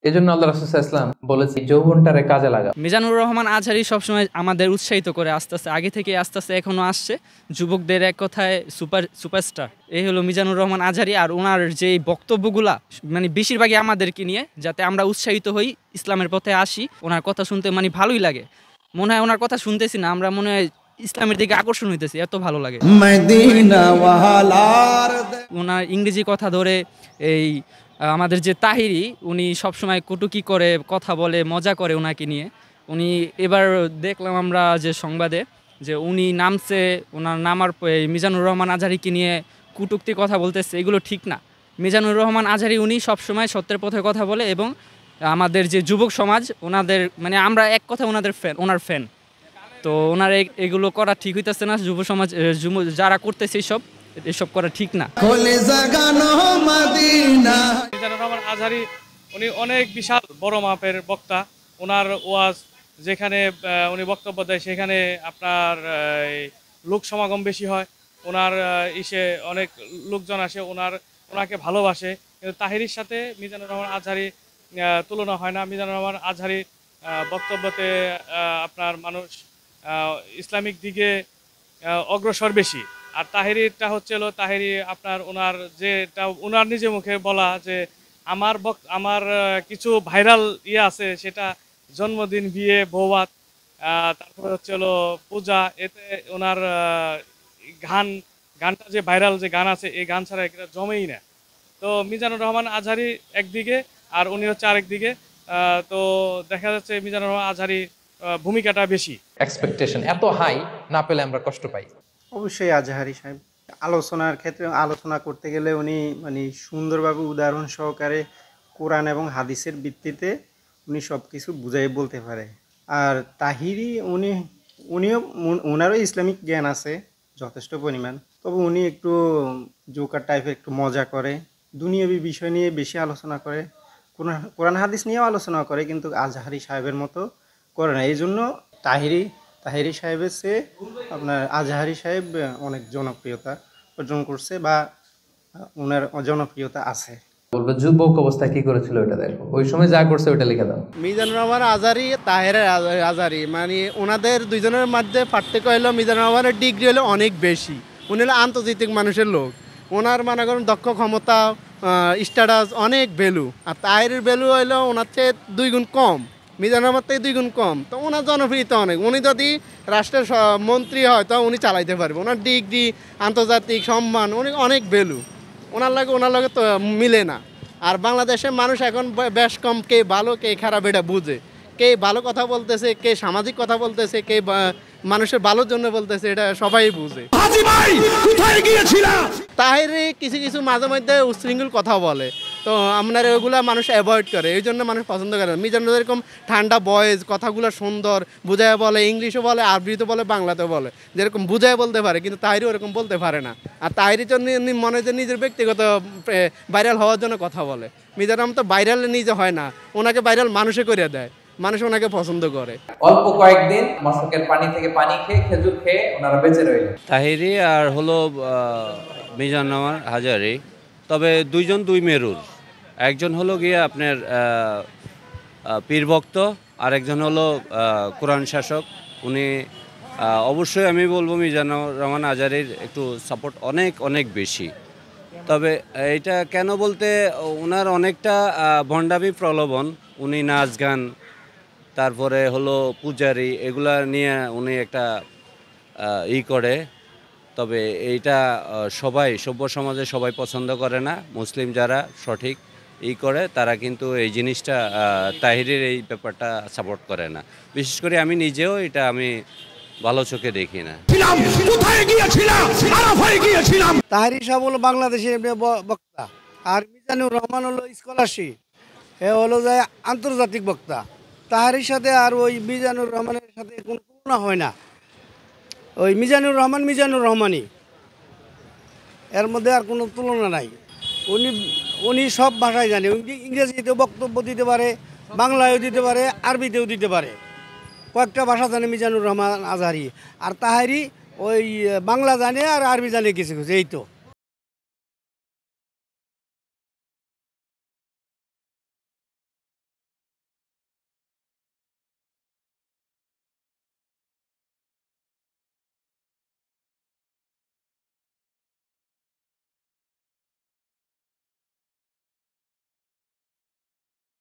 এজন্য আল্লাহ রাসূল সাল্লাল্লাহু আলাইহি ওয়াসাল্লাম বলেছে যৌবনটারে কাজে লাগা। মিজানুর রহমান আজহারী সবসময় আমাদের উৎসাহিত করে আস্তে আস্তে, আগে থেকে আস্তে আস্তে এখনো আসছে। যুবকদের এক কথায় সুপারস্টার এই হলো মিজানুর রহমান আজহারী। আর ওনার যে বক্তব্যগুলা মানে বেশিরভাগই আমাদেরকে নিয়ে, যাতে আমরা উৎসাহিত হই, ইসলামের পথে আসি। ওনার কথা শুনতে মানে ভালোই লাগে, মনে হয় ওনার কথা শুনতেছি না আমরা, মনে হয় ইসলামের দিকে আকর্ষণ হইতেছি, এত ভালো লাগে। ওনার ইংরেজি কথা ধরে এই আমাদের যে তাহিরি, উনি সবসময় কটুকি করে কথা বলে, মজা করে ওনাকে নিয়ে। উনি এবার দেখলাম আমরা যে সংবাদে যে উনি নামছে, ওনার নামার মিজানুর রহমান আজহারীকে নিয়ে কটূক্তি কথা বলতেছে, এগুলো ঠিক না। মিজানুর রহমান আজহারী উনি সবসময় সত্যের পথে কথা বলে, এবং আমাদের যে যুবক সমাজ ওনাদের মানে আমরা এক কথা ওনাদের ফ্যান, ওনার ফ্যান। তো ওনার এগুলো করা ঠিক হইতেছে না, যুব সমাজ যারা করতেছে এসব করা ঠিক না। মিজানুর রহমান আজহারী উনি অনেক বিশাল বড় মাপের বক্তা। ওনার ওয়াজ যেখানে উনি বক্তব্য দেয় সেখানে আপনার লোক সমাগম বেশি হয়। ওনার অনেক লোকজন আসে, ওনাকে ভালোবাসে। কিন্তু তাহিরির সাথে মিজানুর রহমান আজহারী তুলনা হয় না। মিজানুর রহমান আজহারী বক্তব্যতে আপনার মানুষ ইসলামিক দিকে অগ্রসর বেশি। আর তাহিরিটা তাহিরি আপনার ওনার নিজে মুখে বলা যে আমার কিছু ভাইরাল আছে, সেটা জন্মদিন, বিয়ে, বৌভাত, তারপরে পূজা। এতে ওনার গানটা যে ভাইরাল যে গান আছে, এই গান ছাড়া এটা জমেই না। তো মিজানুর রহমান আজহারী একদিকে আর উনি আরেক দিকে। তো দেখা যাচ্ছে মিজানুর রহমান আজহারী ভূমিকাটা বেশি। এক্সপেকটেশন এত হাই না পেলে আমরা কষ্ট পাই। অবশ্যই আজহারী সাহেব আলোচনার ক্ষেত্রে আলোচনা করতে গেলে উনি মানে সুন্দরভাবে উদাহরণ সহকারে কোরআন এবং হাদিসের ভিত্তিতে উনি সব কিছু বুঝাই বলতে পারে। আর তাহিরি ওনারও ইসলামিক জ্ঞান আছে যথেষ্ট পরিমাণ, তবে উনি একটু জোকার টাইপের, একটু মজা করে, দুনিয়াবী বিষয় নিয়ে বেশি আলোচনা করে, কোরআন হাদিস নিয়েও আলোচনা করে, কিন্তু আজহারী সাহেবের মতো করে না। এই জন্য তাহিরি সাহেবের চেয়ে আপনার আজহারী সাহেব অনেক জনপ্রিয়তা অর্জন করছে, বা ওনার জনপ্রিয়তা আছে। বলবো যুবক অবস্থায় কি করেছিল ওটা দেখো, ওই সময় যা করছে ওটা লিখে দাও। মিজানুর রহমান আজহারী, তাহের আজহারী, মানে ওনাদের দুইজনের মধ্যে পার্থক্য হলো মিজানুর রহমানের ডিগ্রি হলো অনেক বেশি। উনি হলো আন্তর্জাতিক মানুষের লোক, ওনার মনে করেন দক্ষ ক্ষমতা, স্ট্যাটাস, অনেক ভ্যালু। আর তাহেরের ভ্যালু হলো ওনার চেয়ে 2 গুণ কম, মিজানুর রহমান থেকে 2 গুণ কম। তো ওনার জনপ্রিয়তা অনেক। উনি যদি রাষ্ট্রের মন্ত্রী হয় তো উনি চালাইতে পারবে। ওনার ডিগ্রি, আন্তর্জাতিক সম্মান, অনেক ভ্যালু। ওনার লাগে তো মিলে না। আর বাংলাদেশের মানুষ এখন বেশ কম কে ভালো কে খারাপ এটা বুঝে। কে ভালো কথা বলতেছে, কে সামাজিক কথা বলতেছে, কে মানুষের ভালোর জন্য বলতেছে, এটা সবাই বুঝে। তাহিরি কিছু মাঝে মধ্যে উচ্ছৃঙ্খল কথা বলে, তো আপনার ওগুলো মানুষ অ্যাভয়েড করে, এই জন্য মানুষ পছন্দ করে না। মিজানুর এরকম ঠান্ডা ভয়েস, কথাগুলো সুন্দর বুঝায় বলে, ইংলিশও বলে, আরবিতে বলে, বাংলাতেও বলে, যেরকম বুঝায় বলতে পারে। কিন্তু তাহিরি ওরকম বলতে পারে না। আর তাহিরির জন্য মনে যে নিজের ব্যক্তিগত ভাইরাল হওয়ার জন্য কথা বলে। মিজানুর রহমান তো ভাইরাল নিজে হয় না, ওনাকে ভাইরাল মানুষে করে দেয়, মানুষ ওনাকে পছন্দ করে। অল্প কয়েকদিন মশকের পানি থেকে পানি খেয়ে, খেজুর খেয়ে ওনারা বেঁচে রইলেন। তাহিরি আর হলো মিজানুর রহমান আজহারী, তবে দুইজন দুই মেরুর। একজন হলো গিয়ে আপনার পীর ভক্ত, আর একজন হলো কোরআন শাসক। উনি অবশ্যই আমি বলবো মিজানুর রহমান আজহারীর একটু সাপোর্ট অনেক বেশি। তবে এটা কেন বলতে, ওনার অনেকটা ভণ্ডামি প্রলোভন। উনি নাচ গান, তারপরে হলো পূজারি, এগুলা নিয়ে উনি একটা করে। তবে এইটা সভ্য সমাজে সবাই পছন্দ করে না। মুসলিম যারা সঠিক করে তারা কিন্তু এই জিনিসটা, তাহিরির এই ব্যাপারটা সাপোর্ট করে না। বিশেষ করে আমি নিজেও এটা আমি ভালো চোখে দেখি না। তাহিরি সাহেব হলো বাংলাদেশের বক্তা, আর মিজানুর রহমান হলো স্কলারশিপ, এ হলো যে আন্তর্জাতিক বক্তা। তাহিরির সাথে আর ওই মিজানুর রহমানের সাথে কোনো তুলনা হয় না। ওই মিজানুর রহমানই, এর মধ্যে আর কোনো তুলনা নাই। উনি সব ভাষায় জানে, ইংরেজিতেও বক্তব্য দিতে পারে, বাংলায়ও দিতে পারে, আরবিতেও দিতে পারে, কয়েকটা ভাষা জানে মিজানুর রহমান আজহারী। আর তাহিরি ওই বাংলা জানে আর আরবি জানে কিছু, এই তো।